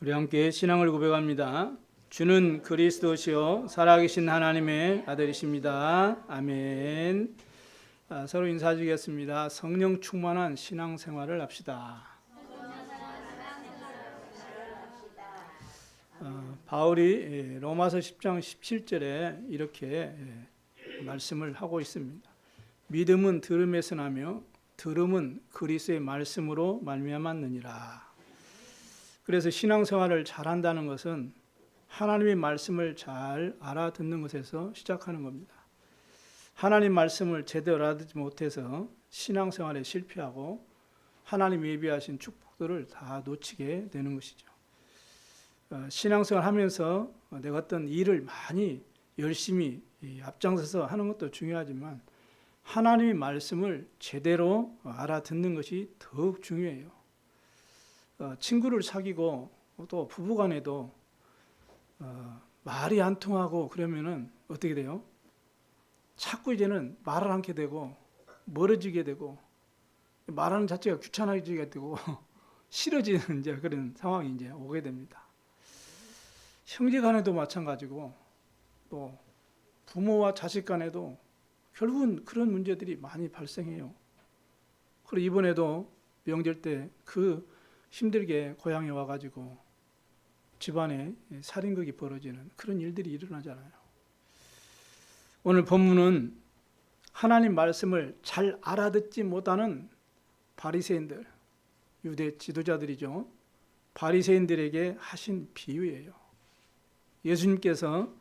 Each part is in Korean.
우리 함께 신앙을 고백합니다. 주는 그리스도시요 살아계신 하나님의 아들이십니다. 아멘. 서로 인사드리겠습니다. 성령 충만한 신앙생활을 합시다. 바울이 로마서 10장 17절에 이렇게 말씀을 하고 있습니다. 믿음은 들음에서 나며 들음은 그리스도의 말씀으로 말미암았느니라. 그래서 신앙생활을 잘한다는 것은 하나님의 말씀을 잘 알아듣는 것에서 시작하는 겁니다. 하나님 말씀을 제대로 알아듣지 못해서 신앙생활에 실패하고 하나님 예비하신 축복들을 다 놓치게 되는 것이죠. 신앙생활 하면서 내가 어떤 일을 많이 열심히 앞장서서 하는 것도 중요하지만 하나님의 말씀을 제대로 알아듣는 것이 더욱 중요해요. 친구를 사귀고 또 부부간에도 말이 안 통하고 그러면은 어떻게 돼요? 자꾸 이제는 말을 않게 되고 멀어지게 되고 말하는 자체가 귀찮아지게 되고 싫어지는 이제 그런 상황이 이제 오게 됩니다. 형제간에도 마찬가지고 또 부모와 자식 간에도 결국은 그런 문제들이 많이 발생해요. 그리고 이번에도 명절 때 힘들게 고향에 와가지고 집안에 살인극이 벌어지는 그런 일들이 일어나잖아요. 오늘 본문은 하나님 말씀을 잘 알아듣지 못하는 바리새인들, 유대 지도자들이죠. 바리새인들에게 하신 비유예요. 예수님께서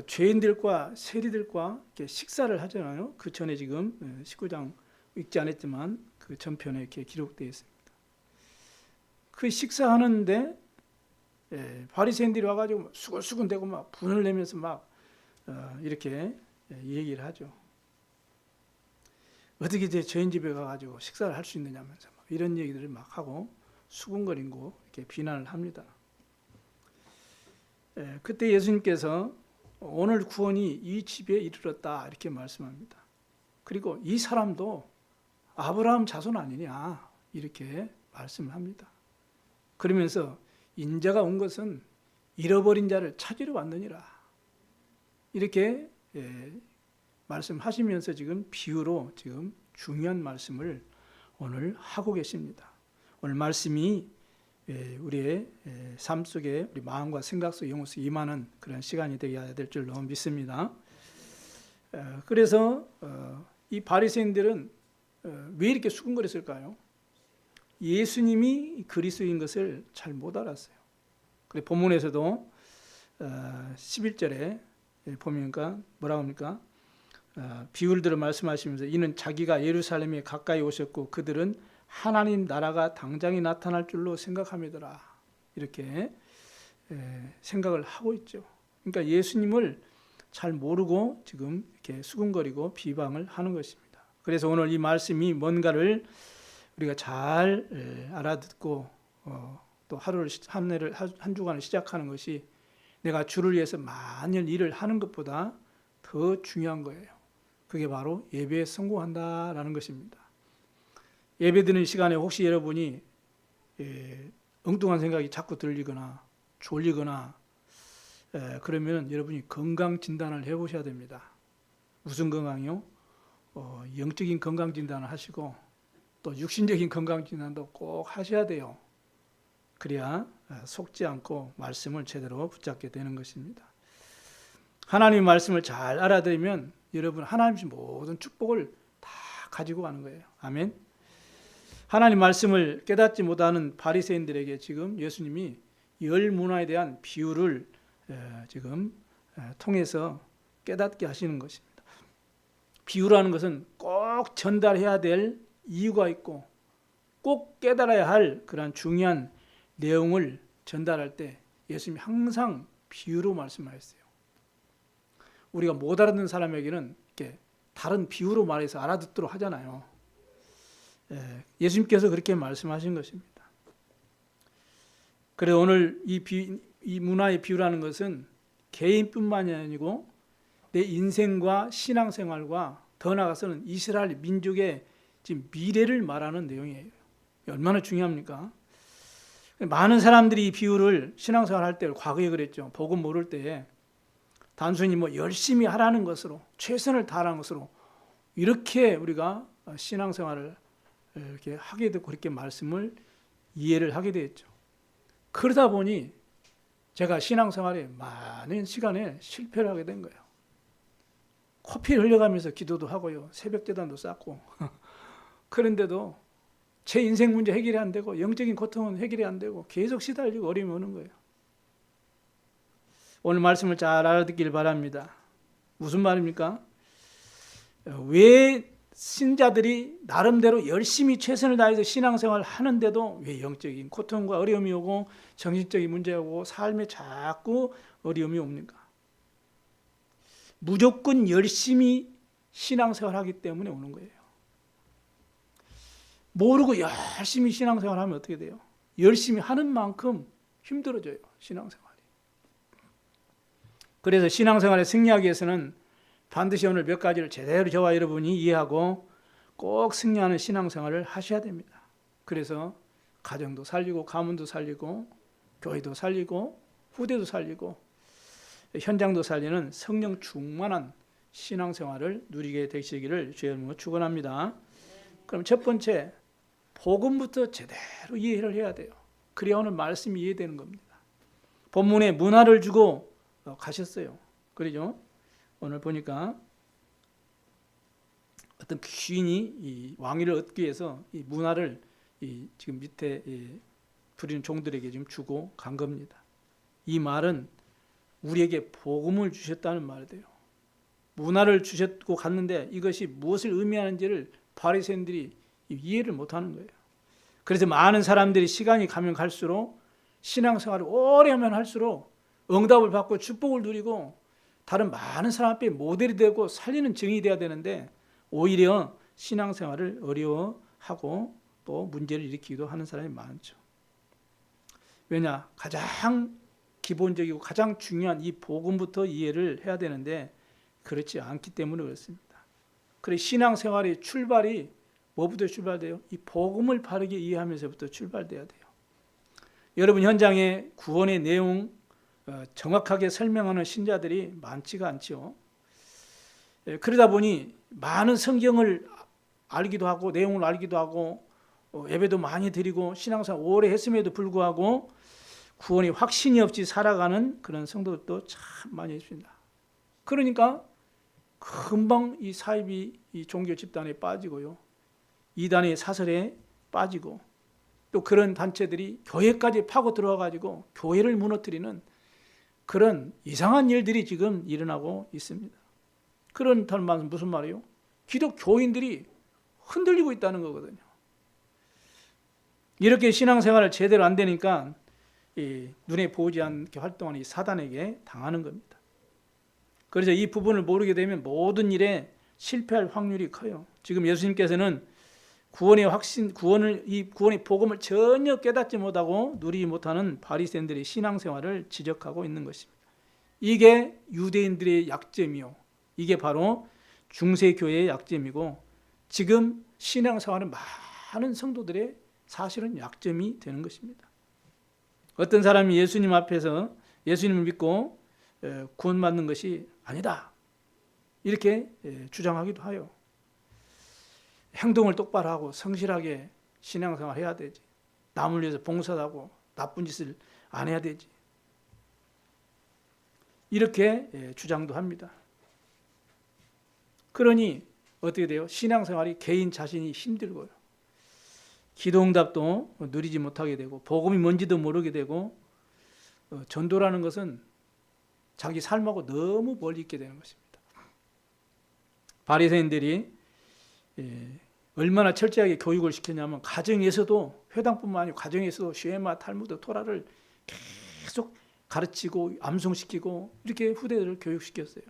죄인들과 세리들과 이렇게 식사를 하잖아요. 그 전에 지금 19장 읽지 않았지만 그 전편에 이렇게 기록되어 있습니다. 그 식사하는데 바리새인들이 와가지고 수근수근대고 막 분을 내면서 막 이렇게 얘기를 하죠. 어떻게 이제 죄인 집에 가가지고 식사를 할 수 있느냐면서 막 이런 얘기들을 막 하고 수근거리고 이렇게 비난을 합니다. 그때 예수님께서 오늘 구원이 이 집에 이르렀다 이렇게 말씀합니다. 그리고 이 사람도 아브라함 자손 아니냐 이렇게 말씀을 합니다. 그러면서 인자가 온 것은 잃어버린 자를 찾으러 왔느니라 이렇게 말씀하시면서 지금 비유로 지금 중요한 말씀을 오늘 하고 계십니다. 오늘 말씀이 우리의 삶 속에 우리 마음과 생각 속 영혼 속에 임하는 그런 시간이 되어야 될 줄로 믿습니다. 그래서 이 바리새인들은 왜 이렇게 수군거렸을까요? 예수님이 그리스도인 것을 잘 못 알았어요. 그래 본문에서도 11절에 보니까 뭐라고 합니까? 비율들을 말씀하시면서 이는 자기가 예루살렘에 가까이 오셨고 그들은 하나님 나라가 당장에 나타날 줄로 생각함이더라. 이렇게 생각을 하고 있죠. 그러니까 예수님을 잘 모르고 지금 이렇게 수군거리고 비방을 하는 것입니다. 그래서 오늘 이 말씀이 뭔가를 우리가 잘 알아듣고 또 한 주간을 시작하는 것이 내가 주를 위해서 만일 일을 하는 것보다 더 중요한 거예요. 그게 바로 예배에 성공한다라는 것입니다. 예배 드리는 시간에 혹시 여러분이 엉뚱한 생각이 자꾸 들리거나 졸리거나 그러면 여러분이 건강 진단을 해보셔야 됩니다. 무슨 건강이요? 영적인 건강 진단을 하시고 또 육신적인 건강 진단도 꼭 하셔야 돼요. 그래야 속지 않고 말씀을 제대로 붙잡게 되는 것입니다. 하나님의 말씀을 잘 알아들으면 여러분 하나님의 모든 축복을 다 가지고 가는 거예요. 아멘. 하나님 말씀을 깨닫지 못하는 바리새인들에게 지금 예수님이 열 문화에 대한 비유를 지금 통해서 깨닫게 하시는 것입니다. 비유라는 것은 꼭 전달해야 될 이유가 있고 꼭 깨달아야 할 그런 중요한 내용을 전달할 때 예수님이 항상 비유로 말씀하셨어요. 우리가 못 알아듣는 사람에게는 이렇게 다른 비유로 말해서 알아듣도록 하잖아요. 예수님께서 그렇게 말씀하신 것입니다. 그래서 오늘 이 문화의 비유라는 것은 개인뿐만이 아니고 내 인생과 신앙생활과 더 나아가서는 이스라엘 민족의 지금 미래를 말하는 내용이에요. 얼마나 중요합니까? 많은 사람들이 이 비유를 신앙생활 할 때 과거에 그랬죠. 복음 모를 때 단순히 뭐 열심히 하라는 것으로, 최선을 다하는 것으로 이렇게 우리가 신앙생활을 이렇게 하게 되고 그렇게 말씀을 이해를 하게 되었죠. 그러다 보니 제가 신앙생활에 많은 시간에 실패를 하게 된 거예요. 코피를 흘려가면서 기도도 하고요. 새벽제단도 쌓고 그런데도 제 인생 문제 해결이 안 되고 영적인 고통은 해결이 안 되고 계속 시달리고 어려움이 오는 거예요. 오늘 말씀을 잘 알아듣길 바랍니다. 무슨 말입니까? 왜 신자들이 나름대로 열심히 최선을 다해서 신앙생활을 하는데도 왜 영적인 고통과 어려움이 오고 정신적인 문제가 오고 삶에 자꾸 어려움이 옵니까? 무조건 열심히 신앙생활을 하기 때문에 오는 거예요. 모르고 열심히 신앙생활을 하면 어떻게 돼요? 열심히 하는 만큼 힘들어져요, 신앙생활이. 그래서 신앙생활에 승리하기 위해서는 반드시 오늘 몇 가지를 제대로 저와 여러분이 이해하고 꼭 승리하는 신앙생활을 하셔야 됩니다. 그래서 가정도 살리고 가문도 살리고 교회도 살리고 후대도 살리고 현장도 살리는 성령 충만한 신앙생활을 누리게 되시기를 주의 이름으로 축원합니다. 그럼 첫 번째, 복음부터 제대로 이해를 해야 돼요. 그래야 오늘 말씀이 이해되는 겁니다. 본문에 문화를 주고 가셨어요. 그러죠? 오늘 보니까 어떤 귀인이 이 왕위를 얻기 위해서 이 문화를 지금 밑에 부리는 종들에게 지금 주고 간 겁니다. 이 말은 우리에게 복음을 주셨다는 말이 돼요. 문화를 주셨고 갔는데 이것이 무엇을 의미하는지를 바리새인들이 이해를 못하는 거예요. 그래서 많은 사람들이 시간이 가면 갈수록 신앙생활을 오래 하면 할수록 응답을 받고 축복을 누리고 다른 많은 사람 앞에 모델이 되고 살리는 증인이 되어야 되는데 오히려 신앙생활을 어려워하고 또 문제를 일으키기도 하는 사람이 많죠. 왜냐? 가장 기본적이고 가장 중요한 이 복음부터 이해를 해야 되는데 그렇지 않기 때문에 그렇습니다. 그래서 신앙생활의 출발이 뭐부터 출발돼요? 이 복음을 바르게 이해하면서부터 출발돼야 돼요. 여러분 현장에 구원의 내용 정확하게 설명하는 신자들이 많지가 않죠. 그러다 보니 많은 성경을 알기도 하고 내용을 알기도 하고 예배도 많이 드리고 신앙생활 오래 했음에도 불구하고 구원이 확신이 없이 살아가는 그런 성도들도 참 많이 있습니다. 그러니까 금방 이 사이비 이 종교 집단에 빠지고요. 이단의 사설에 빠지고 또 그런 단체들이 교회까지 파고 들어와가지고 교회를 무너뜨리는 그런 이상한 일들이 지금 일어나고 있습니다. 그런 말은 무슨 말이에요? 기독교인들이 흔들리고 있다는 거거든요. 이렇게 신앙생활을 제대로 안 되니까 눈에 보이지 않게 활동하는 이 사단에게 당하는 겁니다. 그래서 이 부분을 모르게 되면 모든 일에 실패할 확률이 커요. 지금 예수님께서는 구원의 복음을 전혀 깨닫지 못하고 누리지 못하는 바리새인들의 신앙생활을 지적하고 있는 것입니다. 이게 유대인들의 약점이요. 이게 바로 중세교회의 약점이고 지금 신앙생활은 많은 성도들의 사실은 약점이 되는 것입니다. 어떤 사람이 예수님 앞에서 예수님을 믿고 구원받는 것이 아니다. 이렇게 주장하기도 해요. 행동을 똑바로 하고 성실하게 신앙생활 해야 되지. 남을 위해서 봉사하고 나쁜 짓을 안 해야 되지. 이렇게 주장도 합니다. 그러니 어떻게 돼요? 신앙생활이 개인 자신이 힘들고요. 기도응답도 누리지 못하게 되고 복음이 뭔지도 모르게 되고 전도라는 것은 자기 삶하고 너무 멀리 있게 되는 것입니다. 바리새인들이 얼마나 철저하게 교육을 시켰냐면 가정에서도 회당뿐만 아니고 가정에서도 쉐마, 탈무드, 토라를 계속 가르치고 암송시키고 이렇게 후대들을 교육시켰어요.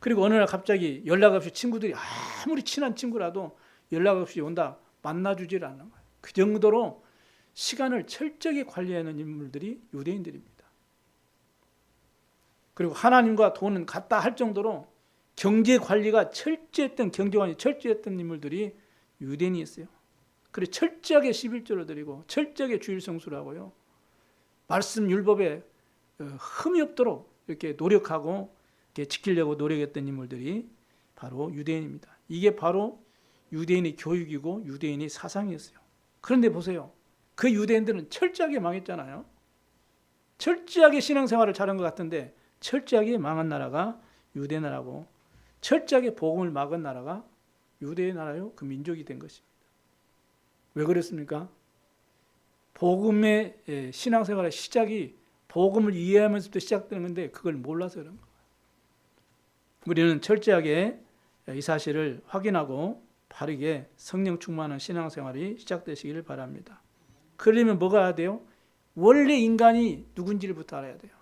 그리고 어느 날 갑자기 연락 없이 친구들이 아무리 친한 친구라도 연락 없이 온다 만나주질 않는 거예요. 그 정도로 시간을 철저하게 관리하는 인물들이 유대인들입니다. 그리고 하나님과 돈은 같다 할 정도로 경제 관리가 철저했던 경제관이 철저했던 인물들이 유대인이었어요. 그래 철저하게 11조를 드리고 철저하게 주일 성수를 하고요. 말씀 율법에 흠이 없도록 이렇게 노력하고 이렇게 지키려고 노력했던 인물들이 바로 유대인입니다. 이게 바로 유대인의 교육이고 유대인의 사상이었어요. 그런데 보세요. 그 유대인들은 철저하게 망했잖아요. 철저하게 신앙생활을 잘한 것 같은데 철저하게 망한 나라가 유대 나라고 철저하게 복음을 막은 나라가 유대의 나라요. 그 민족이 된 것입니다. 왜 그랬습니까? 복음의 신앙생활의 시작이 복음을 이해하면서부터 시작되는 건데 그걸 몰라서 그런 거예요. 우리는 철저하게 이 사실을 확인하고 바르게 성령 충만한 신앙생활이 시작되시기를 바랍니다. 그러려면 뭐가 해야 돼요? 원래 인간이 누군지를부터 알아야 돼요.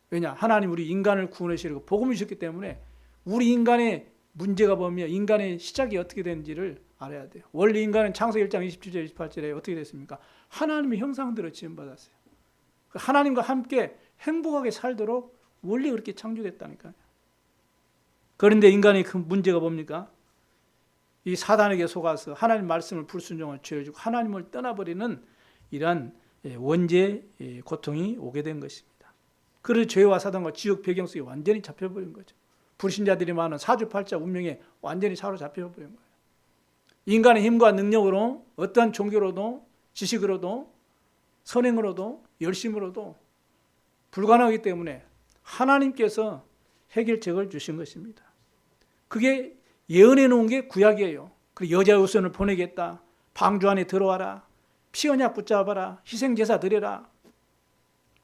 왜냐? 하나님 우리 인간을 구원하시려고 복음을 주셨기 때문에 우리 인간의 문제가 뭐며 인간의 시작이 어떻게 되는지를 알아야 돼요. 원래 인간은 창세기 1장 27절 28절에 어떻게 됐습니까? 하나님의 형상대로 지음받았어요. 하나님과 함께 행복하게 살도록 원래 그렇게 창조됐다니까요. 그런데 인간의 그 문제가 뭡니까? 이 사단에게 속아서 하나님 말씀을 불순종한 죄를 지고 하나님을 떠나버리는 이러한 원죄의 고통이 오게 된 것입니다. 그래서 죄와 사단과 지옥 배경 속에 완전히 잡혀버린 거죠. 불신자들이 많은 사주팔자 운명에 완전히 사로잡혀버린 거예요. 인간의 힘과 능력으로 어떠한 종교로도 지식으로도 선행으로도 열심으로도 불가능하기 때문에 하나님께서 해결책을 주신 것입니다. 그게 예언해 놓은 게 구약이에요. 그리고 여자 우선을 보내겠다. 방주 안에 들어와라. 피 언약 붙잡아라. 희생제사 드려라.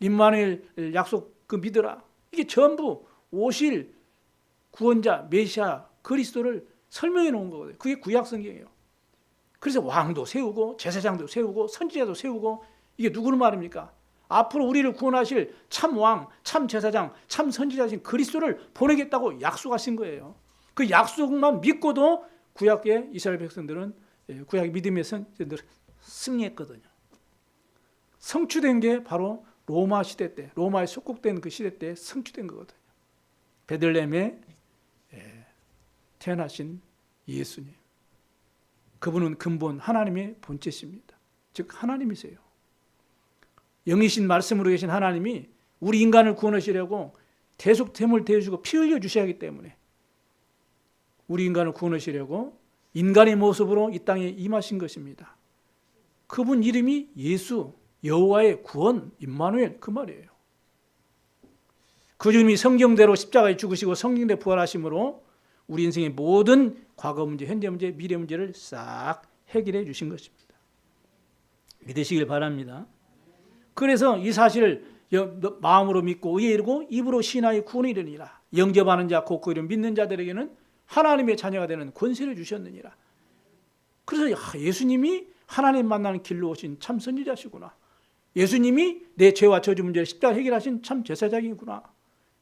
임마누엘 약속 그 믿어라. 이게 전부 오실 구원자 메시아 그리스도를 설명해 놓은 거거든요. 그게 구약 성경이에요. 그래서 왕도 세우고 제사장도 세우고 선지자도 세우고 이게 누구를 말입니까? 앞으로 우리를 구원하실 참 왕, 참 제사장, 참 선지자신 그리스도를 보내겠다고 약속하신 거예요. 그 약속만 믿고도 구약의 이스라엘 백성들은 구약의 믿음의 선지자들 승리했거든요. 성취된 게 바로 로마 시대 때, 로마에 속국된 그 시대 때 성취된 거거든요. 베들레헴에 태어나신 예수님. 그분은 근본 하나님의 본체십니다. 즉 하나님이세요. 영이신 말씀으로 계신 하나님이 우리 인간을 구원하시려고 대속됨을 대주고 피 흘려 주셔야 하기 때문에 우리 인간을 구원하시려고 인간의 모습으로 이 땅에 임하신 것입니다. 그분 이름이 예수, 여호와의 구원, 임마누엘 그 말이에요. 그 주님이 성경대로 십자가에 죽으시고 성경대로 부활하심으로 우리 인생의 모든 과거 문제, 현재 문제, 미래 문제를 싹 해결해 주신 것입니다. 믿으시길 바랍니다. 그래서 이 사실을 마음으로 믿고 의에 이르고 입으로 신하여 구원에 이르니라. 영접하는 자 곧 그 이름 믿는 자들에게는 하나님의 자녀가 되는 권세를 주셨느니라. 그래서 예수님이 하나님 만나는 길로 오신 참 선지자시구나. 예수님이 내 죄와 저주 문제를 십자가 해결하신 참 제사장이구나.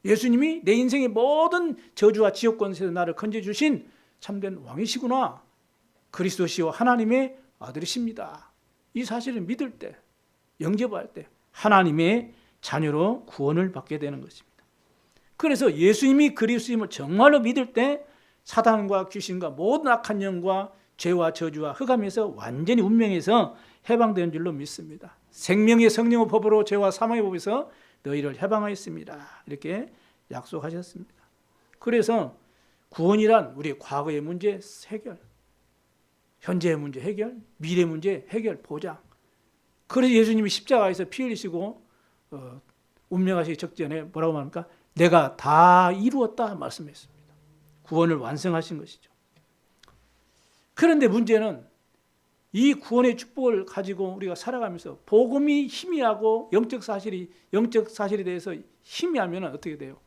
예수님이 내 인생의 모든 저주와 지옥 권세에서 나를 건져주신 참된 왕이시구나. 그리스도시요 하나님의 아들이십니다. 이 사실을 믿을 때, 영접할 때 하나님의 자녀로 구원을 받게 되는 것입니다. 그래서 예수님이 그리스도임을 정말로 믿을 때 사단과 귀신과 모든 악한 영과 죄와 저주와 흑암에서 완전히 운명에서 해방되는 줄로 믿습니다. 생명의 성령의 법으로 죄와 사망의 법에서 너희를 해방하였습니다. 이렇게 약속하셨습니다. 그래서 구원이란 우리 과거의 문제 해결, 현재의 문제 해결, 미래 문제 해결, 보장. 그래서 예수님이 십자가에서 피 흘리시고 운명하시기 직전에 뭐라고 말합니까? 내가 다 이루었다 말씀했습니다. 구원을 완성하신 것이죠. 그런데 문제는 이 구원의 축복을 가지고 우리가 살아가면서 복음이 희미하고 영적 사실에 대해서 희미하면 어떻게 돼요?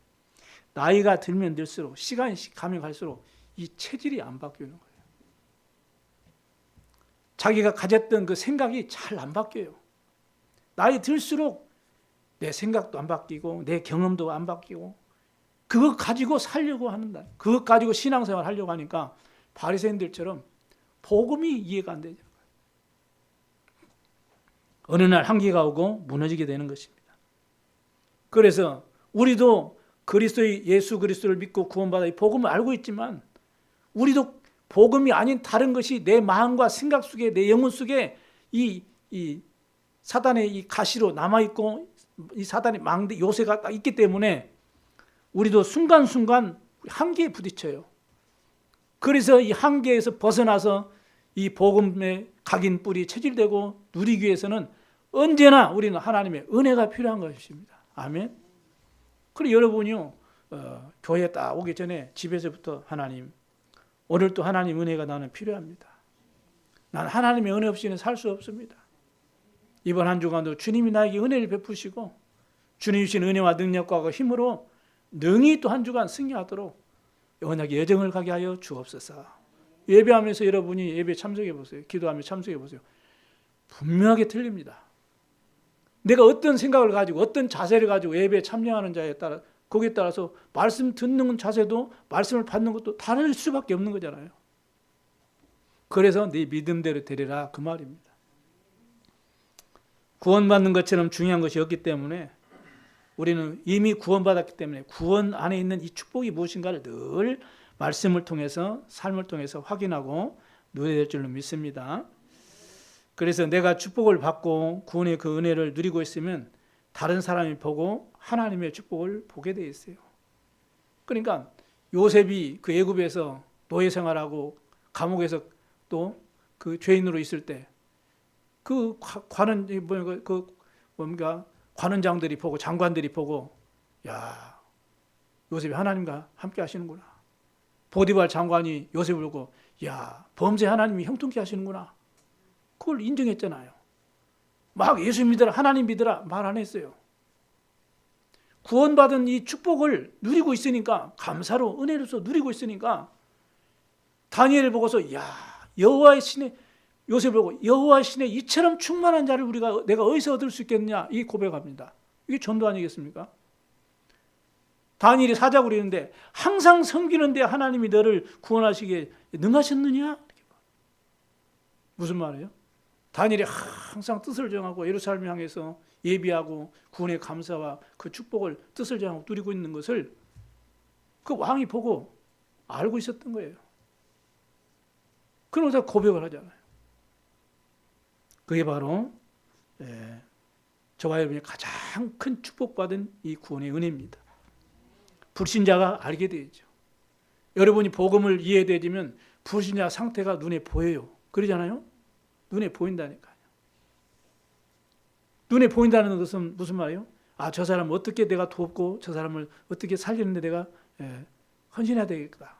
나이가 들면 들수록 시간이 가면 갈수록 이 체질이 안 바뀌는 거예요. 자기가 가졌던 그 생각이 잘 안 바뀌어요. 나이 들수록 내 생각도 안 바뀌고 내 경험도 안 바뀌고 그것 가지고 살려고 한다. 그것 가지고 신앙생활 하려고 하니까 바리새인들처럼 복음이 이해가 안 되죠. 어느 날 한계가 오고 무너지게 되는 것입니다. 그래서 우리도 예수 그리스도를 믿고 구원받아 이 복음을 알고 있지만 우리도 복음이 아닌 다른 것이 내 마음과 생각 속에, 내 영혼 속에 이 사단의 이 가시로 남아있고, 이 사단의 망대 요새가 딱 있기 때문에 우리도 순간순간 한계에 부딪혀요. 그래서 이 한계에서 벗어나서 이 복음의 각인 뿔이 체질되고 누리기 위해서는 언제나 우리는 하나님의 은혜가 필요한 것입니다. 아멘. 그리고 여러분이요, 교회에 딱 오기 전에 집에서부터 하나님, 오늘 또 하나님 은혜가 나는 필요합니다. 난 하나님의 은혜 없이는 살 수 없습니다. 이번 한 주간도 주님이 나에게 은혜를 베푸시고 주님 주신 은혜와 능력과 힘으로 능히 또 한 주간 승리하도록 언약의 여정을 가게 하여 주옵소서. 예배하면서 여러분이 예배 참석해 보세요. 기도하며 참석해 보세요. 분명하게 틀립니다. 내가 어떤 생각을 가지고 어떤 자세를 가지고 예배에 참여하는 자에 따라, 거기에 따라서 말씀 듣는 자세도 말씀을 받는 것도 다를 수밖에 없는 거잖아요. 그래서 네 믿음대로 되리라 그 말입니다. 구원받는 것처럼 중요한 것이 없기 때문에 우리는 이미 구원받았기 때문에 구원 안에 있는 이 축복이 무엇인가를 늘 말씀을 통해서, 삶을 통해서 확인하고 누려야 될 줄로 믿습니다. 그래서 내가 축복을 받고 구원의 그 은혜를 누리고 있으면 다른 사람이 보고 하나님의 축복을 보게 돼 있어요. 그러니까 요셉이 그 애굽에서 노예 생활하고 감옥에서 또 그 죄인으로 있을 때 그 관원장들이 보고 장관들이 보고, 야, 요셉이 하나님과 함께 하시는구나. 보디발 장관이 요셉을 보고, 야, 범죄 하나님이 형통케 하시는구나. 그걸 인정했잖아요. 막 예수 믿으라, 하나님 믿으라 말 안 했어요. 구원받은 이 축복을 누리고 있으니까, 감사로 은혜로서 누리고 있으니까 다니엘을 보고서, 야, 여호와의 신의, 요셉을 보고 여호와의 신의 이처럼 충만한 자를 내가 어디서 얻을 수 있겠느냐, 이 고백합니다. 이게 전도 아니겠습니까? 다니엘이 사자고 그러는데 항상 섬기는데 하나님이 너를 구원하시기에 능하셨느냐? 무슨 말이에요? 다니엘이 항상 뜻을 정하고 예루살렘을 향해서 예비하고 구원의 감사와 그 축복을 뜻을 정하고 누리고 있는 것을 그 왕이 보고 알고 있었던 거예요. 그러면서 고백을 하잖아요. 그게 바로 저와 여러분이 가장 큰 축복받은 이 구원의 은혜입니다. 불신자가 알게 되죠. 여러분이 복음을 이해되지면 불신자 상태가 눈에 보여요. 그러잖아요. 눈에 보인다니까요. 눈에 보인다는 것은 무슨 말이에요? 아, 저 사람을 어떻게 내가 돕고 저 사람을 어떻게 살리는데 내가 헌신해야 되겠다.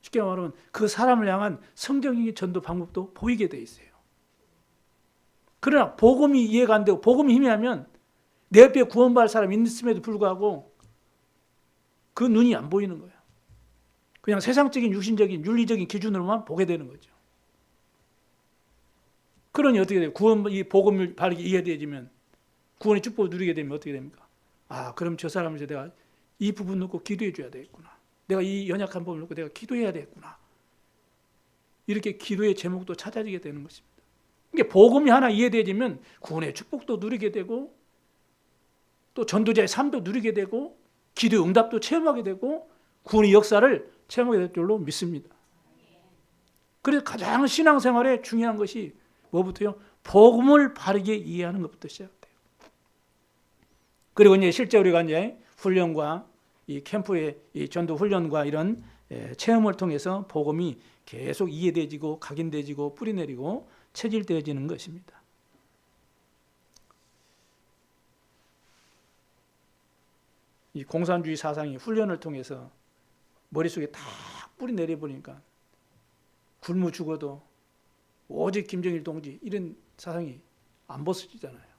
쉽게 말하면 그 사람을 향한 성경적인 전도 방법도 보이게 돼 있어요. 그러나 복음이 이해가 안 되고 복음이 희미하면 내 옆에 구원받을 사람이 있음에도 불구하고 그 눈이 안 보이는 거예요. 그냥 세상적인 육신적인 윤리적인 기준으로만 보게 되는 거죠. 그러니 어떻게 돼요? 이 복음을 바르게 이해되지면, 구원의 축복을 누리게 되면 어떻게 됩니까? 아, 그럼 저 사람을 내가 이 부분 놓고 기도해 줘야 되겠구나. 내가 이 연약한 부분을 놓고 내가 기도해야 되겠구나. 이렇게 기도의 제목도 찾아지게 되는 것입니다. 이게 복음이 하나 이해되지면 구원의 축복도 누리게 되고 또 전도자의 삶도 누리게 되고 기도의 응답도 체험하게 되고 구원의 역사를 체험하게 될 줄로 믿습니다. 그래서 가장 신앙생활에 중요한 것이 뭐부터요? 복음을 바르게 이해하는 것부터 시작돼요. 그리고 이제 실제 우리가 이제 훈련과 이 캠프의 이 전도 훈련과 이런 체험을 통해서 복음이 계속 이해되지고 각인되지고 뿌리내리고 체질되어지는 것입니다. 이 공산주의 사상이 훈련을 통해서 머릿속에 다 뿌리내려 보니까 굶어 죽어도 오직 김정일 동지 이런 사상이 안 벗어지잖아요.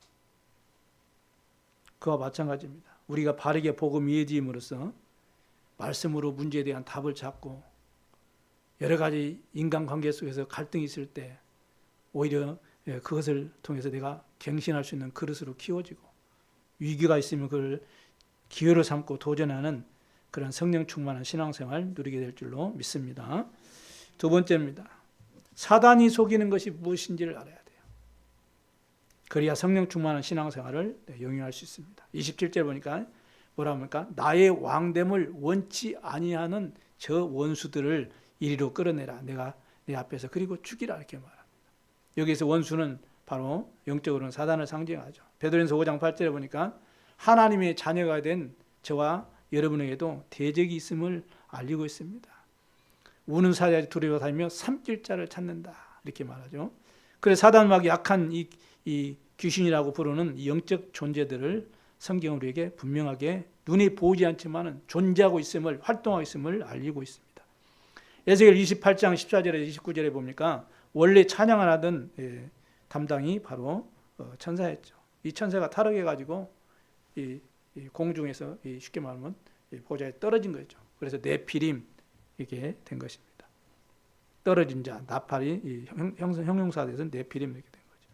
그와 마찬가지입니다. 우리가 바르게 복음 이해짐으로써 말씀으로 문제에 대한 답을 찾고 여러 가지 인간관계 속에서 갈등이 있을 때 오히려 그것을 통해서 내가 갱신할 수 있는 그릇으로 키워지고 위기가 있으면 그걸 기회로 삼고 도전하는 그런 성령 충만한 신앙생활 누리게 될 줄로 믿습니다. 두 번째입니다. 사단이 속이는 것이 무엇인지를 알아야 돼요. 그래야 성령 충만한 신앙생활을 영위할 수 있습니다. 27절 보니까 뭐라 합니까? 나의 왕됨을 원치 아니하는 저 원수들을 이리로 끌어내라. 내가 내 앞에서 그리고 죽이라 이렇게 말합니다. 여기서 원수는 바로 영적으로는 사단을 상징하죠. 베드로전서 5장 8절에 보니까 하나님의 자녀가 된 저와 여러분에게도 대적이 있음을 알리고 있습니다. 우는 사자의 두려워 다니며 삼킬 자를 찾는다 이렇게 말하죠. 그래서 사단막이 약한 이 귀신이라고 부르는 이 영적 존재들을 성경은 우리에게 분명하게 눈에 보이지 않지만 존재하고 있음을, 활동하고 있음을 알리고 있습니다. 에스겔 28장 14절에 29절에 보니까 원래 찬양을 하던 담당이 바로 천사였죠. 이 천사가 타락해가지고 이 공중에서 쉽게 말하면 보좌에 떨어진 거죠. 그래서 네피림 이게 된 것입니다. 떨어진 자, 나팔이 형용사에서 네피림 이렇게 된 거죠.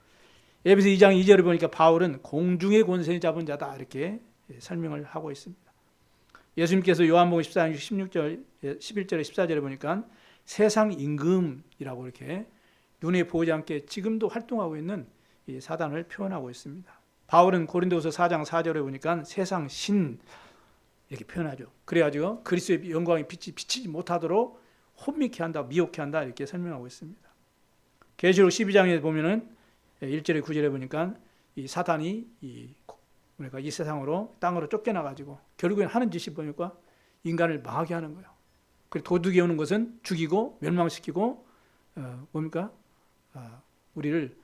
에베소 2장 2절에 보니까 바울은 공중의 권세 잡은 자다 이렇게 설명을 하고 있습니다. 예수님께서 요한복음 14장 16절, 11절에 14절에 보니까 세상 임금이라고 이렇게 눈에 보이지 않게 지금도 활동하고 있는 이 사단을 표현하고 있습니다. 바울은 고린도서 4장 4절에 보니까 세상 신 이렇게 표현하죠. 그래가지고 그리스도의 영광이 비치지 못하도록 혼미케 한다, 미혹케 한다 이렇게 설명하고 있습니다. 계시록 12장에 보면은 1절에 9절에 보니까 이 사단이 그러니까 이 세상으로 땅으로 쫓겨나가지고 결국엔 하는 짓이 보니까 인간을 망하게 하는 거예요. 그리고 도둑이 오는 것은 죽이고 멸망시키고 뭡니까? 우리를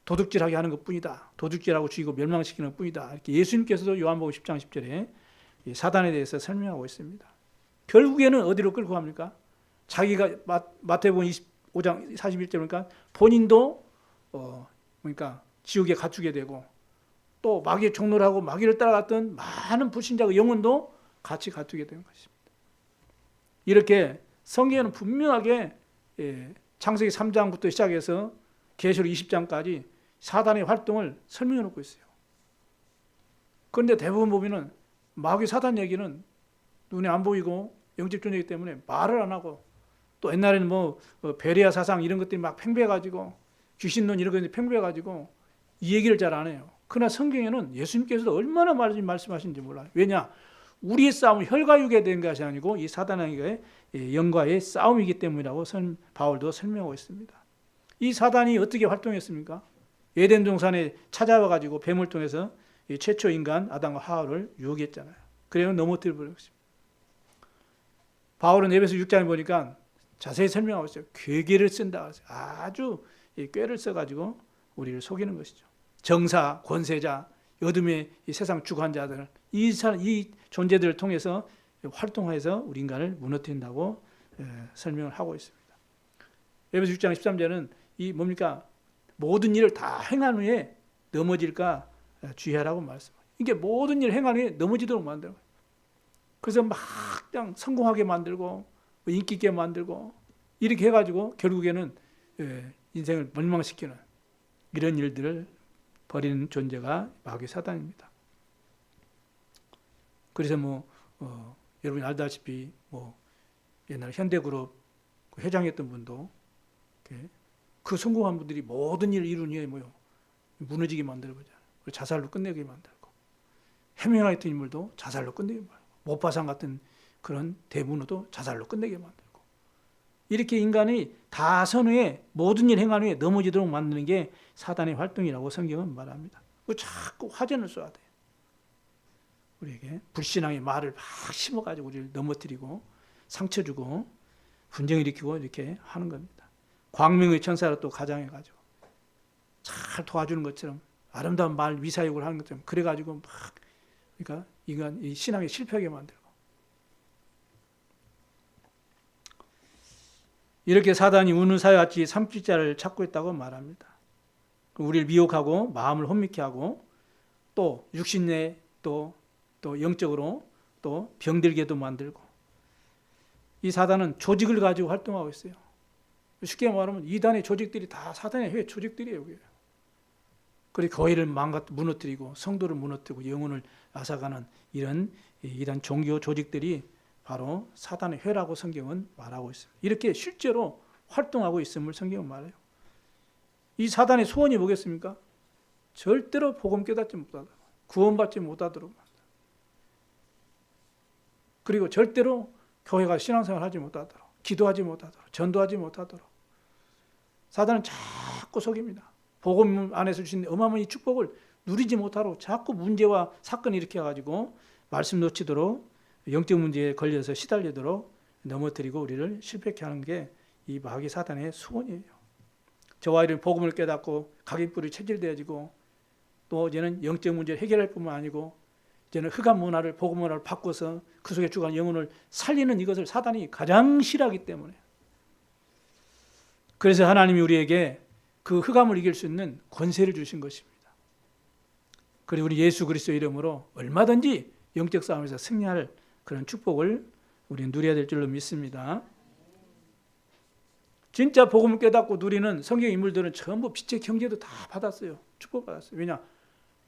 도둑질하게 하는 것뿐이다. 도둑질하고 죽이고 멸망시키는 것뿐이다. 이렇게 예수님께서도 요한복음 10장 10절에 사단에 대해서 설명하고 있습니다. 결국에는 어디로 끌고 갑니까? 자기가 마태복음 25장 41절 보니까 본인도 그러니까 지옥에 갇히게 되고 또 마귀의 종노를 하고 마귀를 따라갔던 많은 불신자의 영혼도 같이 갇히게 되는 것입니다. 이렇게 성경에는 분명하게 창세기 3장부터 시작해서 계시록 20장까지 사단의 활동을 설명해 놓고 있어요. 그런데 대부분 보면은 마귀 사단 얘기는 눈에 안 보이고 영적 존재이기 때문에 말을 안 하고 또 옛날에는 베레아 사상 이런 것들이 막 팽배해가지고 귀신론 이런 것들이 팽배해가지고 이 얘기를 잘 안 해요. 그러나 성경에는 예수님께서도 얼마나 많이 말씀하시는지 몰라요. 왜냐? 우리의 싸움은 혈과 육에 된 것이 아니고 이 사단에게 영과의 싸움이기 때문이라고 바울도 설명하고 있습니다. 이 사단이 어떻게 활동했습니까? 에덴 동산에 찾아와 가지고 뱀을 통해서 최초 인간 아담과 하와를 유혹했잖아요. 그래서 넘어뜨려 버렸습니다. 바울은 에베소 6장에 보니까 자세히 설명하고 있어요. 괴계를 쓴다. 아주 꾀를 써가지고 우리를 속이는 것이죠. 정사, 권세자, 어둠의 이 세상 주관자들, 이 존재들을 통해서 활동해서 우리 인간을 무너뜨린다고 설명을 하고 있습니다. 에베소 6장 13절은 이 뭡니까? 모든 일을 다 행한 후에 넘어질까 주의하라고 말씀합니다. 이게 모든 일을 행한 후에 넘어지도록 만들고, 그래서 막 그냥 성공하게 만들고 인기 있게 만들고 이렇게 해가지고 결국에는 인생을 멸망시키는 이런 일들을 벌이는 존재가 마귀 사단입니다. 그래서 여러분이 알다시피 옛날 현대그룹 회장했던 분도 그 성공한 분들이 모든 일을 이룬 이유에 무너지게 만들어보잖아요. 자살로 끝내게 만들고, 해명하 같은 인물도 자살로 끝내게 만들고, 모파상 같은 그런 대문호도 자살로 끝내게 만들고, 이렇게 인간이 다 선후에 모든 일 행한 후에 넘어지도록 만드는 게 사단의 활동이라고 성경은 말합니다. 자꾸 화전을 쏘아야 돼요. 우리에게 불신앙의 말을 막 심어가지고 우리를 넘어뜨리고 상처 주고 분쟁을 일으키고 이렇게 하는 겁니다. 광명의 천사로 또 가장해가지고 잘 도와주는 것처럼 아름다운 말 미사역을 하는 것처럼 그래가지고 막 그러니까 인간 이 신앙에 실패하게 만들고, 이렇게 사단이 우는 사자같이 삼킬자를 찾고 있다고 말합니다. 우리를 미혹하고 마음을 혼미케 하고 또 육신내 또 영적으로 또 병들게도 만들고, 이 사단은 조직을 가지고 활동하고 있어요. 쉽게 말하면 이단의 조직들이 다 사단의 회 조직들이에요. 그리고 교회를 무너뜨리고 성도를 무너뜨리고 영혼을 앗아가는 이런 이단 종교 조직들이 바로 사단의 회라고 성경은 말하고 있습니다. 이렇게 실제로 활동하고 있음을 성경은 말해요. 이 사단의 소원이 뭐겠습니까? 절대로 복음 깨닫지 못하도록, 구원받지 못하도록, 그리고 절대로 교회가 신앙생활 하지 못하도록, 기도하지 못하도록, 전도하지 못하도록 사단은 자꾸 속입니다. 복음 안에서 주신 어마어마한 축복을 누리지 못하도록 자꾸 문제와 사건을 일으켜가지고 말씀 놓치도록, 영적 문제에 걸려서 시달리도록 넘어뜨리고 우리를 실패케 하는 게 이 마귀 사단의 수원이에요. 저와 이런 복음을 깨닫고 각인뿔이 체질되어지고, 또 이제는 영적 문제를 해결할 뿐만 아니고 이제는 흑암 문화를 복음 문화를 바꿔서 그 속에 죽어가는 영혼을 살리는 이것을 사단이 가장 싫어하기 때문에, 그래서 하나님이 우리에게 그 흑암을 이길 수 있는 권세를 주신 것입니다. 그리고 우리 예수 그리스도의 이름으로 얼마든지 영적 싸움에서 승리할 그런 축복을 우리는 누려야 될 줄로 믿습니다. 진짜 복음을 깨닫고 누리는 성경 인물들은 전부 빛의 경제도 다 받았어요. 축복받았어요. 왜냐?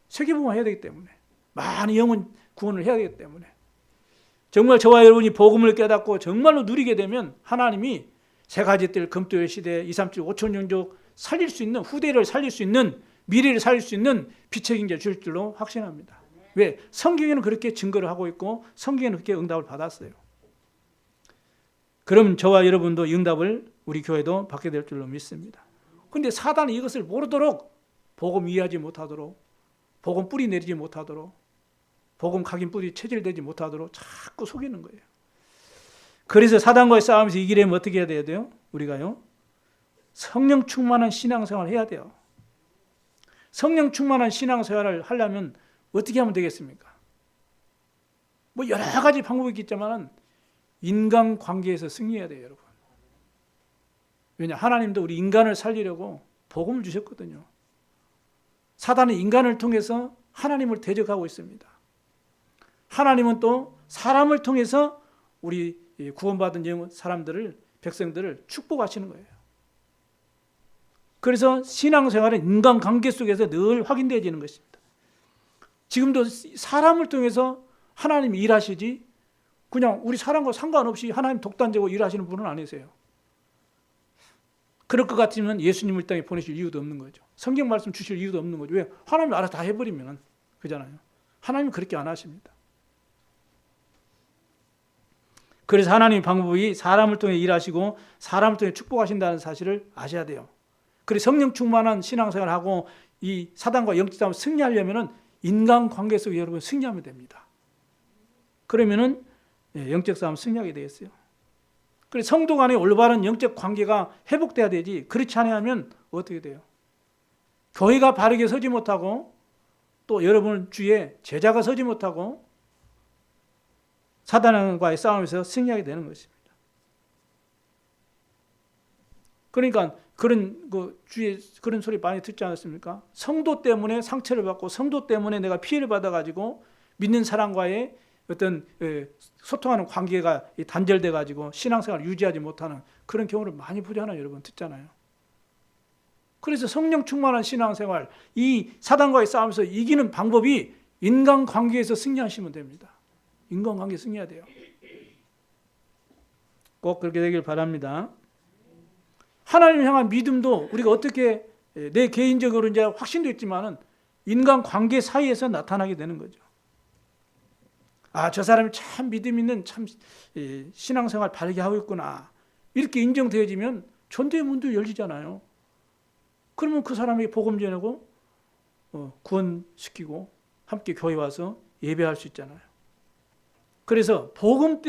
세계복음화 해야 되기 때문에, 많은 영혼 구원을 해야 되기 때문에. 정말 저와 여러분이 복음을 깨닫고 정말로 누리게 되면 하나님이 세 가지 뜰 금토일 시대 2, 3, 7, 5천 영족 살릴 수 있는, 후대를 살릴 수 있는, 미래를 살릴 수 있는 빛의 경제 줄 줄로 확신합니다. 왜? 성경에는 그렇게 증거를 하고 있고 성경에는 그렇게 응답을 받았어요. 그럼 저와 여러분도 응답을 우리 교회도 받게 될 줄로 믿습니다. 그런데 사단이 이것을 모르도록, 복음 이해하지 못하도록, 복음 뿌리 내리지 못하도록, 복음 각인 뿌리 체질되지 못하도록 자꾸 속이는 거예요. 그래서 사단과의 싸움에서 이기려면 어떻게 해야 돼요? 우리가요, 성령 충만한 신앙생활을 해야 돼요. 성령 충만한 신앙생활을 하려면 어떻게 하면 되겠습니까? 뭐 여러 가지 방법이 있겠지만 인간관계에서 승리해야 돼요, 여러분. 왜냐? 하나님도 우리 인간을 살리려고 복음을 주셨거든요. 사단은 인간을 통해서 하나님을 대적하고 있습니다. 하나님은 또 사람을 통해서 우리 구원받은 사람들을, 백성들을 축복하시는 거예요. 그래서 신앙생활은 인간관계 속에서 늘 확인되어지는 것입니다. 지금도 사람을 통해서 하나님이 일하시지, 그냥 우리 사람과 상관없이 하나님 독단적으로 일하시는 분은 아니세요. 그럴 것 같으면 예수님을 이 땅에 보내실 이유도 없는 거죠. 성경 말씀 주실 이유도 없는 거죠. 왜? 하나님이 알아서 다 해버리면 그잖아요. 하나님은 그렇게 안 하십니다. 그래서 하나님의 방법이 사람을 통해 일하시고 사람을 통해 축복하신다는 사실을 아셔야 돼요. 그래서 성령 충만한 신앙생활을 하고 이 사단과 영적 싸움을 승리하려면 인간관계 속에 여러분 승리하면 됩니다. 그러면은 영적 싸움 승리하게 되겠어요. 그래서 성도 간의 올바른 영적 관계가 회복돼야 되지, 그렇지 않으면 어떻게 돼요? 교회가 바르게 서지 못하고, 또 여러분 주위에 제자가 서지 못하고 사단과의 싸움에서 승리하게 되는 것입니다. 그러니까 그런 주위에 그런 소리 많이 듣지 않았습니까? 성도 때문에 상처를 받고 성도 때문에 내가 피해를 받아가지고 믿는 사람과의 어떤 소통하는 관계가 단절돼 가지고 신앙생활을 유지하지 못하는 그런 경우를 많이 보잖아요. 여러분 듣잖아요. 그래서 성령 충만한 신앙생활, 이 사단과의 싸움에서 이기는 방법이 인간관계에서 승리하시면 됩니다. 인간관계 승리해야 돼요. 꼭 그렇게 되길 바랍니다. 하나님을 향한 믿음도 우리가 어떻게 내 개인적으로 이제 확신도 있지만은 인간관계 사이에서 나타나게 되는 거죠. 아, 저 사람이 참 믿음 있는 참 신앙생활 바르게 하고 있구나. 이렇게 인정되어지면 전도의 문도 열리잖아요. 그러면 그 사람에게 복음 전하고 구원시키고 함께 교회 와서 예배할 수 있잖아요. 그래서 복음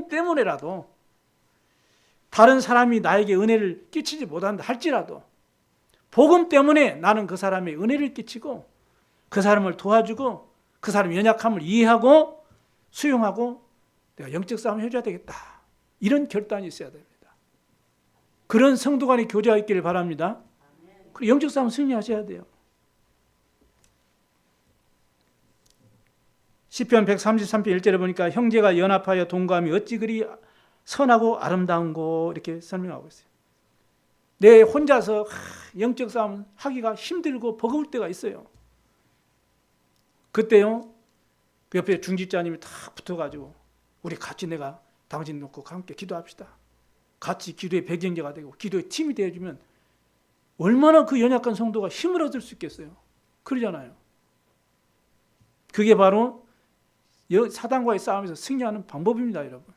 때문에라도 다른 사람이 나에게 은혜를 끼치지 못한다 할지라도 복음 때문에 나는 그 사람의 은혜를 끼치고 그 사람을 도와주고 그 사람의 연약함을 이해하고 수용하고 내가 영적 싸움을 해줘야 되겠다. 이런 결단이 있어야 됩니다. 그런 성도 간의 교제가 있기를 바랍니다. 그리고 영적 싸움 승리하셔야 돼요. 시편 133편 1절에 보니까 형제가 연합하여 동감이 어찌 그리 선하고 아름다운고 이렇게 설명하고 있어요. 내 혼자서 영적 싸움 하기가 힘들고 버거울 때가 있어요. 그때요, 그 옆에 중직자님이 탁 붙어가지고 우리 같이 내가 당신 놓고 함께 기도합시다. 같이 기도의 배경제가 되고 기도의 팀이 되어주면 얼마나 그 연약한 성도가 힘을 얻을 수 있겠어요. 그러잖아요. 그게 바로 사단과의 싸움에서 승리하는 방법입니다, 여러분.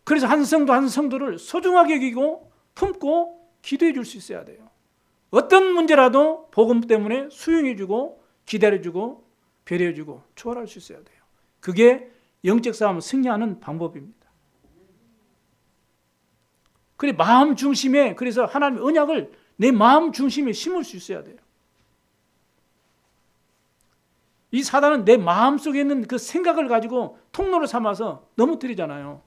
그래서 한 성도 한 성도를 소중하게 여기고 품고 기도해 줄 수 있어야 돼요. 어떤 문제라도 복음 때문에 수용해주고 기다려주고 배려해주고 초월할 수 있어야 돼요. 그게 영적 싸움을 승리하는 방법입니다. 그래 마음 중심에, 그래서 하나님의 언약을 내 마음 중심에 심을 수 있어야 돼요. 이 사단은 내 마음 속에 있는 그 생각을 가지고 통로를 삼아서 넘어뜨리잖아요.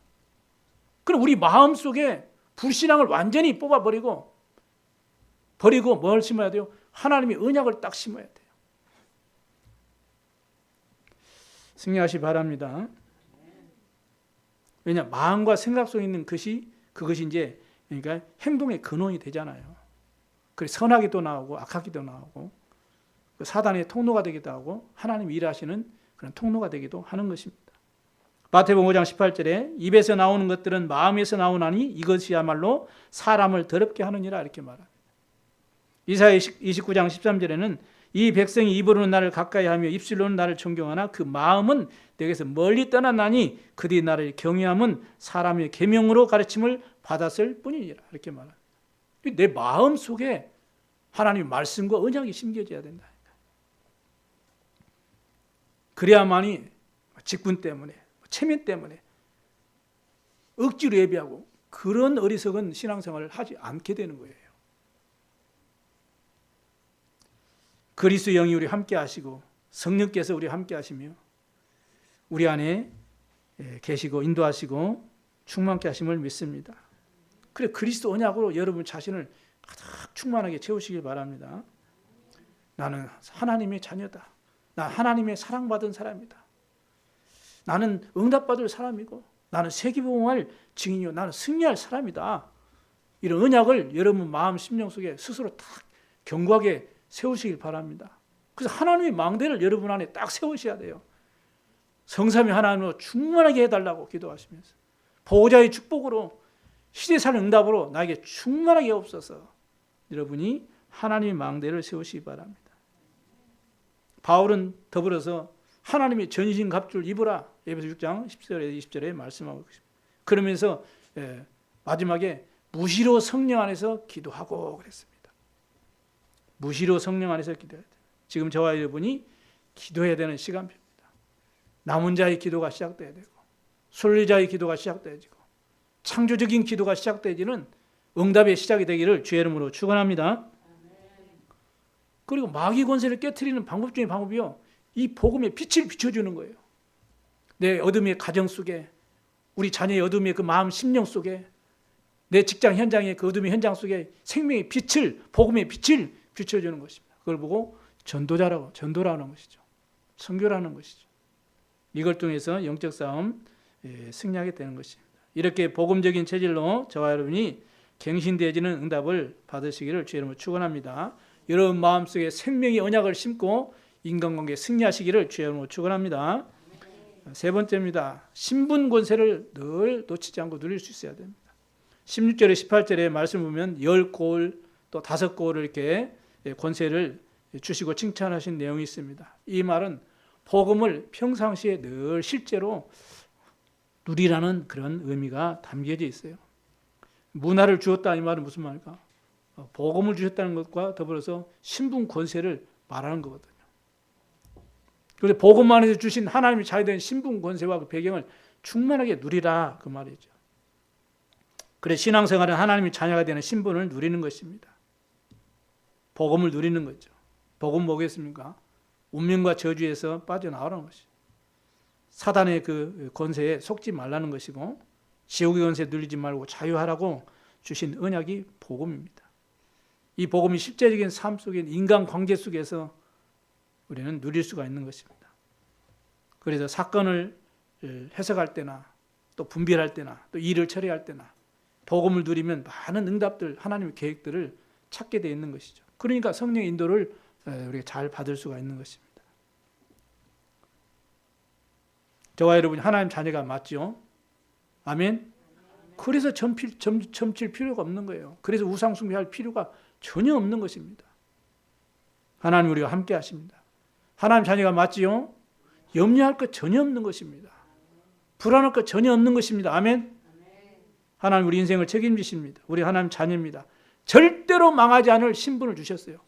그럼 우리 마음 속에 불신앙을 완전히 뽑아버리고 뭘 심어야 돼요? 하나님의 언약을 딱 심어야 돼요. 승리하시 바랍니다. 왜냐, 마음과 생각 속에 있는 그것이 이제 그러니까 행동의 근원이 되잖아요. 그래서 선하기도 나오고 악하기도 나오고 사단의 통로가 되기도 하고 하나님이 일하시는 그런 통로가 되기도 하는 것입니다. 마태복음 5장 18절에 입에서 나오는 것들은 마음에서 나오나니 이것이야말로 사람을 더럽게 하느니라 이렇게 말합니다. 이사야 29장 13절에는 이 백성이 입으로는 나를 가까이하며 입술로는 나를 존경하나 그 마음은 내게서 멀리 떠났나니 그들이 나를 경외함은 사람의 계명으로 가르침을 받았을 뿐이니라 이렇게 말합니다. 내 마음 속에 하나님의 말씀과 언약이 심겨져야 된다. 그래야만이 직분 때문에 체면 때문에 억지로 예배하고 그런 어리석은 신앙생활을 하지 않게 되는 거예요. 그리스도의 영이 우리 함께 하시고 성령께서 우리 함께 하시며 우리 안에 계시고 인도하시고 충만케 하심을 믿습니다. 그래 그리스도 언약으로 여러분 자신을 가득 충만하게 채우시길 바랍니다. 나는 하나님의 자녀다. 나 하나님의 사랑받은 사람이다. 나는 응답받을 사람이고 나는 세계복음할 증인이요 나는 승리할 사람이다. 이런 언약을 여러분 마음 심령 속에 스스로 딱 견고하게 세우시길 바랍니다. 그래서 하나님의 망대를 여러분 안에 딱 세우셔야 돼요. 성삼위 하나님으로 충만하게 해달라고 기도하시면서 보호자의 축복으로 시대사는 응답으로 나에게 충만하게 없어서 여러분이 하나님의 망대를 세우시기 바랍니다. 바울은 더불어서 하나님의 전신 갑주를 입으라 에베소 6장 10절에 20절에 말씀하고 있습니다. 그러면서 마지막에 무시로 성령 안에서 기도하고 그랬습니다. 무시로 성령 안에서 기도해야 돼요. 지금 저와 여러분이 기도해야 되는 시간표입니다. 남은 자의 기도가 시작돼야 되고 순례자의 기도가 시작돼야지고 창조적인 기도가 시작되지는 응답의 시작이 되기를 주의 이름으로 축원합니다. 그리고 마귀 권세를 깨트리는 방법 중에 방법이요. 이 복음의 빛을 비춰주는 거예요. 내 어둠의 가정 속에 우리 자녀의 어둠의 그 마음 심령 속에 내 직장 현장의 그 어둠의 현장 속에 생명의 빛을 복음의 빛을 비춰주는 것입니다. 그걸 보고 전도라는 것이죠. 선교라는 것이죠. 이걸 통해서 영적 싸움 승리하게 되는 것입니다. 이렇게 복음적인 체질로 저와 여러분이 갱신되어지는 응답을 받으시기를 주의 이름으로 축원합니다. 여러분 마음속에 생명의 언약을 심고 인간관계에 승리하시기를 주의 이름으로 축원합니다. 세 번째입니다. 신분 권세를 늘 놓치지 않고 누릴 수 있어야 됩니다. 16절에 18절에 말씀 보면 10골 또 5골을 이렇게 권세를 주시고 칭찬하신 내용이 있습니다. 이 말은 복음을 평상시에 늘 실제로 누리라는 그런 의미가 담겨져 있어요. 문화를 주었다 이 말은 무슨 말일까? 복음을 주셨다는 것과 더불어서 신분 권세를 말하는 거거든요. 그래서 복음 안에서 주신 하나님의 자유된 신분 권세와 그 배경을 충만하게 누리라 그 말이죠. 그래 신앙생활은 하나님의 자녀가 되는 신분을 누리는 것입니다. 복음을 누리는 거죠. 복음 뭐겠습니까? 운명과 저주에서 빠져나오라는 것이죠. 사단의 그 권세에 속지 말라는 것이고 지옥의 권세에 눌리지 말고 자유하라고 주신 언약이 복음입니다. 이 복음이 실제적인 삶 속에 인간관계 속에서 우리는 누릴 수가 있는 것입니다. 그래서 사건을 해석할 때나 또 분별할 때나 또 일을 처리할 때나 복음을 누리면 많은 응답들 하나님의 계획들을 찾게 되어 있는 것이죠. 그러니까 성령의 인도를 우리가 잘 받을 수가 있는 것입니다. 저와 여러분이 하나님 자녀가 맞죠? 아멘? 그래서 점칠 필요가 없는 거예요. 그래서 우상 숭배할 필요가 전혀 없는 것입니다. 하나님 우리와 함께 하십니다. 하나님 자녀가 맞지요? 염려할 것 전혀 없는 것입니다. 불안할 것 전혀 없는 것입니다. 아멘? 하나님 우리 인생을 책임지십니다. 우리 하나님 자녀입니다. 절대로 망하지 않을 신분을 주셨어요.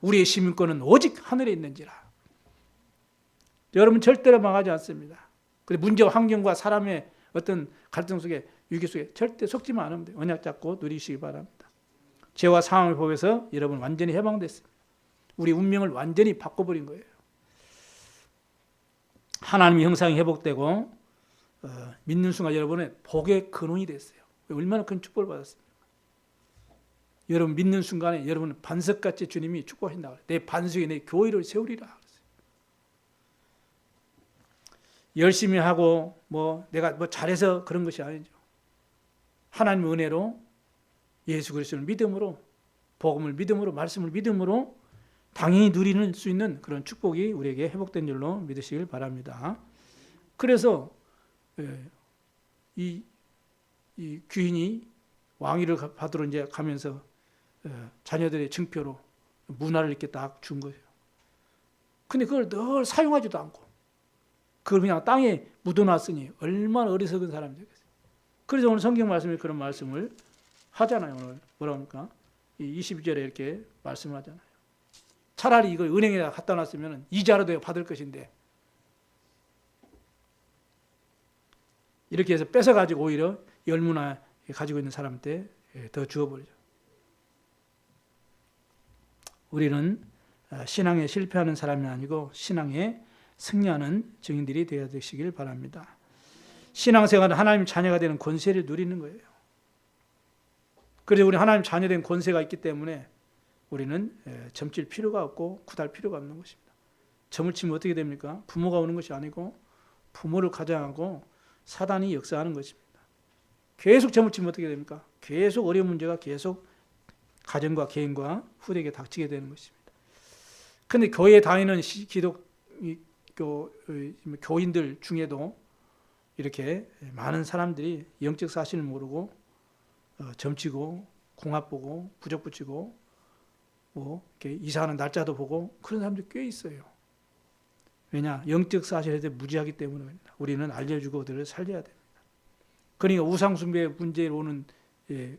우리의 시민권은 오직 하늘에 있는지라. 여러분 절대로 망하지 않습니다. 그런데 문제와 환경과 사람의 어떤 갈등 속에 위기 속에 절대 속지만 않으면 돼요. 언약 잡고 누리시기 바랍니다. 죄와 상황을 보면서 여러분 완전히 해방됐습니다. 우리 운명을 완전히 바꿔버린 거예요. 하나님의 형상이 회복되고 믿는 순간 여러분의 복의 근원이 됐어요. 얼마나 큰 축복을 받았습니까? 여러분 믿는 순간에 여러분은 반석같이 주님이 축복하신다고 그래요. 내 반석에 내 교회를 세우리라 그랬어요. 열심히 하고 내가 잘해서 그런 것이 아니죠. 하나님의 은혜로 예수 그리스도를 믿음으로 복음을 믿음으로 말씀을 믿음으로 당연히 누리는 수 있는 그런 축복이 우리에게 회복된 줄로 믿으시길 바랍니다. 그래서 이 귀인이 왕위를 받으러 이제 가면서 자녀들의 증표로 문화를 이렇게 딱 준 거예요. 근데 그걸 늘 사용하지도 않고 그걸 그냥 땅에 묻어놨으니 얼마나 어리석은 사람이겠어요. 그래서 오늘 성경 말씀에 그런 말씀을 하잖아요. 오늘 뭐라고 합니까? 22절에 이렇게 말씀을 하잖아요. 차라리 이걸 은행에 갖다 놨으면 이자라도 받을 것인데 이렇게 해서 뺏어가지고 오히려 열무나 가지고 있는 사람한테 더 주어버리죠. 우리는 신앙에 실패하는 사람이 아니고 신앙에 승리하는 증인들이 되어야 되시길 바랍니다. 신앙생활은 하나님 자녀가 되는 권세를 누리는 거예요. 그래서 우리 하나님 자녀된 권세가 있기 때문에 우리는 점칠 필요가 없고 구달 필요가 없는 것입니다. 점을 치면 어떻게 됩니까? 부모가 오는 것이 아니고 부모를 가장하고 사단이 역사하는 것입니다. 계속 점을 치면 어떻게 됩니까? 계속 어려운 문제가 계속 가정과 개인과 후대에게 닥치게 되는 것입니다. 그런데 교회에 다니는 교인들 중에도 이렇게 많은 사람들이 영적 사실을 모르고 점치고 궁합 보고 부적 붙이고 이렇게 이사하는 날짜도 보고 그런 사람들이 꽤 있어요. 왜냐? 영적 사실에 대해 무지하기 때문입니다. 우리는 알려주고 그들을 살려야 됩니다. 그러니까 우상숭배 문제로 오는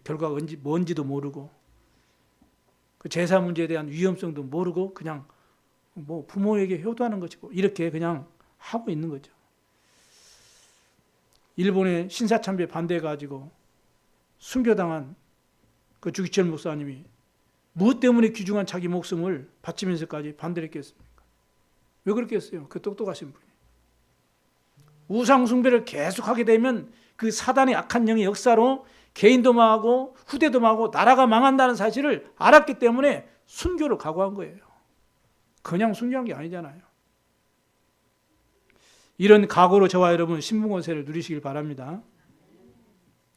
결과가 뭔지도 모르고 그 제사 문제에 대한 위험성도 모르고 그냥 부모에게 효도하는 것이고 이렇게 그냥 하고 있는 거죠. 일본의 신사참배 반대해가지고 순교당한 그 주기철 목사님이 무엇 때문에 귀중한 자기 목숨을 바치면서까지 반대를 했겠습니까? 왜 그렇게 했어요? 그 똑똑하신 분이. 우상숭배를 계속하게 되면 그 사단의 악한 영의 역사로 개인도 망하고 후대도 망하고 나라가 망한다는 사실을 알았기 때문에 순교를 각오한 거예요. 그냥 순교한 게 아니잖아요. 이런 각오로 저와 여러분 신분권세를 누리시길 바랍니다.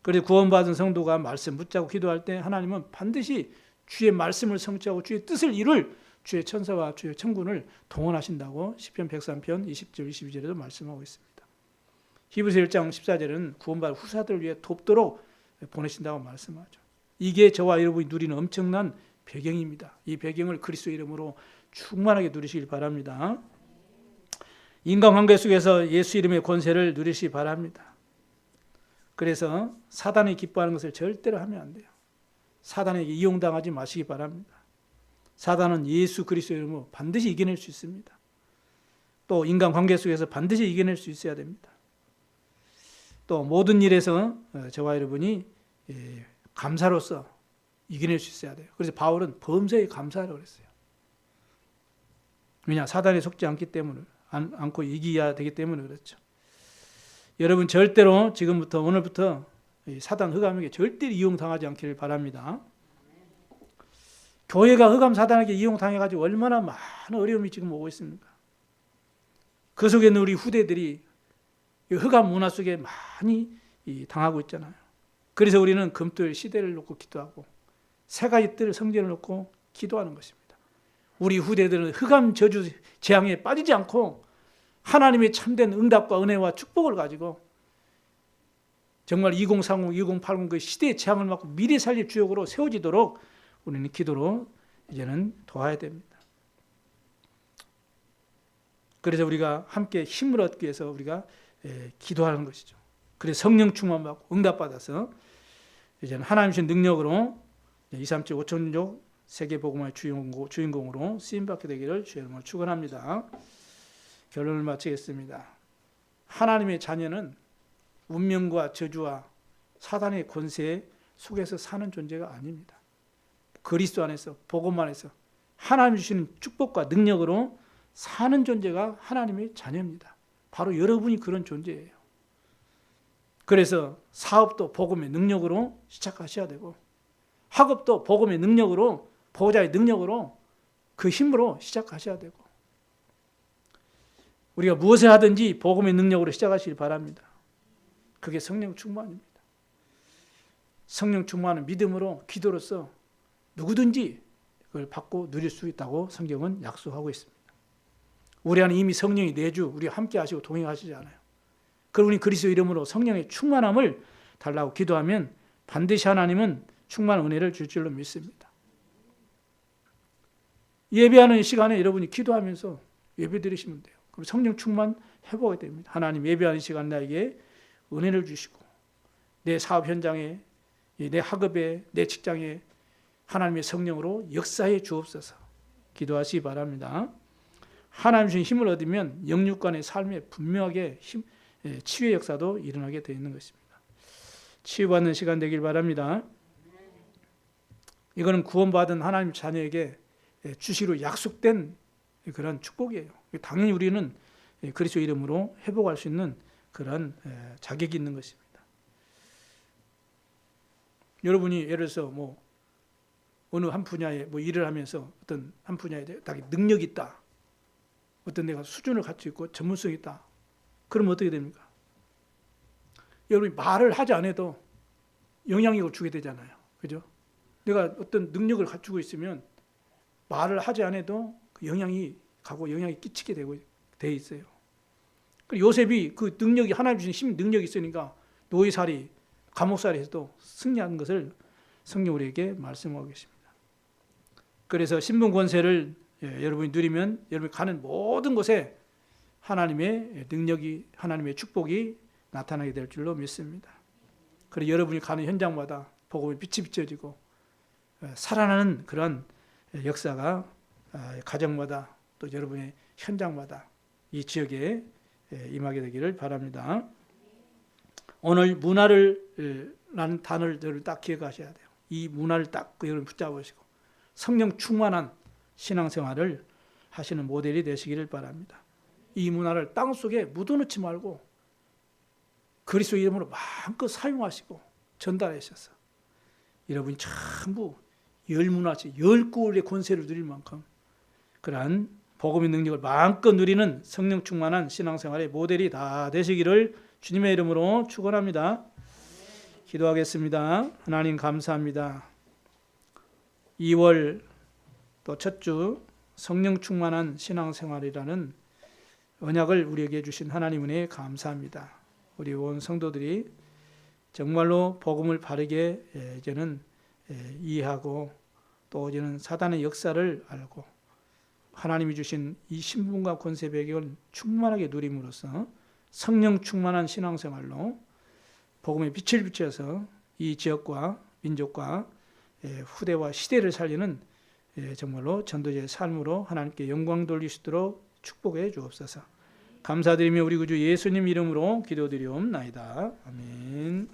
그래서 구원받은 성도가 말씀 붙잡고 기도할 때 하나님은 반드시 주의 말씀을 성취하고 주의 뜻을 이룰 주의 천사와 주의 천군을 동원하신다고 시편 103편 20절 22절에도 말씀하고 있습니다. 히브리서 1장 14절은 구원받은 후사들을 위해 돕도록 보내신다고 말씀하죠. 이게 저와 여러분이 누리는 엄청난 배경입니다. 이 배경을 그리스도 이름으로 충만하게 누리시길 바랍니다. 인간관계 속에서 예수 이름의 권세를 누리시기 바랍니다. 그래서 사단이 기뻐하는 것을 절대로 하면 안 돼요. 사단에게 이용당하지 마시기 바랍니다. 사단은 예수 그리스도 이름으로 반드시 이겨낼 수 있습니다. 또 인간관계 속에서 반드시 이겨낼 수 있어야 됩니다. 또 모든 일에서 저와 여러분이 감사로서 이겨낼 수 있어야 돼요. 그래서 바울은 범사에 감사하라고 그랬어요. 왜냐? 사단에 속지 않기 때문에 않고 이겨야 되기 때문에 그렇죠. 여러분 절대로 지금부터 오늘부터 사단 흑암에게 절대로 이용당하지 않기를 바랍니다. 교회가 흑암 사단에게 이용당해가지고 얼마나 많은 어려움이 지금 오고 있습니까? 그 속에 있는 우리 후대들이 흑암 문화 속에 많이 당하고 있잖아요. 그래서 우리는 금토일 시대를 놓고 기도하고 세 가지 뜰 성전을 놓고 기도하는 것입니다. 우리 후대들은 흑암 저주 재앙에 빠지지 않고 하나님의 참된 응답과 은혜와 축복을 가지고 정말 2030, 2080 그 시대의 재앙을 막고 미래 살릴 주역으로 세워지도록 우리는 기도로 이제는 도와야 됩니다. 그래서 우리가 함께 힘을 얻기 위해서 우리가 기도하는 것이죠. 그래서 성령 충만 받고 응답 받아서 이제는 하나님 주신 능력으로 237 5천족 세계복음화의 주인공으로 쓰임받게 되기를 주의 이름으로 축원합니다. 결론을 마치겠습니다. 하나님의 자녀는 운명과 저주와 사단의 권세 속에서 사는 존재가 아닙니다. 그리스도 안에서, 복음 안에서 하나님 주시는 축복과 능력으로 사는 존재가 하나님의 자녀입니다. 바로 여러분이 그런 존재예요. 그래서 사업도 복음의 능력으로 시작하셔야 되고, 학업도 복음의 능력으로, 보호자의 능력으로, 그 힘으로 시작하셔야 되고, 우리가 무엇을 하든지 복음의 능력으로 시작하시길 바랍니다. 그게 성령 충만입니다. 성령 충만은 믿음으로, 기도로서 누구든지 그걸 받고 누릴 수 있다고 성경은 약속하고 있습니다. 우리 안에 이미 성령이 내주 우리와 함께 하시고 동행하시잖아요. 그럼 우리 그리스도 이름으로 성령의 충만함을 달라고 기도하면 반드시 하나님은 충만한 은혜를 줄 줄로 믿습니다. 예배하는 시간에 여러분이 기도하면서 예배 드리시면 돼요. 그럼 성령 충만 회복이 됩니다. 하나님, 예배하는 시간 나에게 은혜를 주시고 내 사업 현장에, 내 학업에, 내 직장에 하나님의 성령으로 역사해 주옵소서 기도하시기 바랍니다. 하나님 주신 힘을 얻으면 영육간의 삶에 분명하게 치유의 역사도 일어나게 되어 있는 것입니다. 치유받는 시간 되길 바랍니다. 이거는 구원받은 하나님 자녀에게 주시로 약속된 그런 축복이에요. 당연히 우리는 그리스도 이름으로 회복할 수 있는 그런 자격이 있는 것입니다. 여러분이 예를 들어서 어느 한 분야에 일을 하면서 어떤 한 분야에 자기 능력이 있다, 어떤 내가 수준을 갖추고 있고 전문성이 있다, 그러면 어떻게 됩니까? 여러분이 말을 하지 않아도 영향력을 주게 되잖아요. 그죠? 내가 어떤 능력을 갖추고 있으면 말을 하지 않아도 그 영향이 가고 영향이 끼치게 돼 있어요. 요셉이 그 능력이, 하나님 주신 힘, 능력이 있으니까 노예살이, 감옥살이에서도 승리하는 것을 성경 우리에게 말씀하고 계십니다. 그래서 신분 권세를 여러분이 누리면 여러분이 가는 모든 곳에 하나님의 능력이, 하나님의 축복이 나타나게 될 줄로 믿습니다. 그리고 여러분이 가는 현장마다 복음의 빛이 비춰지고 살아나는 그런 역사가 가정마다 또 여러분의 현장마다 이 지역에 임하게 되기를 바랍니다. 오늘 문화라는 단어를 딱 기억하셔야 돼요. 이 문화를 딱 여러분 붙잡으시고 성령 충만한 신앙생활을 하시는 모델이 되시기를 바랍니다. 이 문화를 땅속에 묻어놓지 말고 그리스도 이름으로 마음껏 사용하시고 전달하셔서 여러분이 전부 열문화시, 열골의 권세를 누릴 만큼 그러한 복음의 능력을 마음껏 누리는 성령 충만한 신앙생활의 모델이 다 되시기를 주님의 이름으로 축원합니다. 기도하겠습니다. 하나님 감사합니다. 2월 또 첫 주 성령 충만한 신앙생활이라는 언약을 우리에게 주신 하나님 은혜에 감사합니다. 우리 온 성도들이 정말로 복음을 바르게 이제는 이해하고 또 이제는 사단의 역사를 알고 하나님이 주신 이 신분과 권세 배경을 충만하게 누림으로써 성령 충만한 신앙생활로 복음의 빛을 비춰서 이 지역과 민족과 후대와 시대를 살리는 정말로 전도자의 삶으로 하나님께 영광 돌릴 수 있도록 축복해 주옵소서. 감사드리며 우리 구주 예수님 이름으로 기도드리옵나이다. 아멘.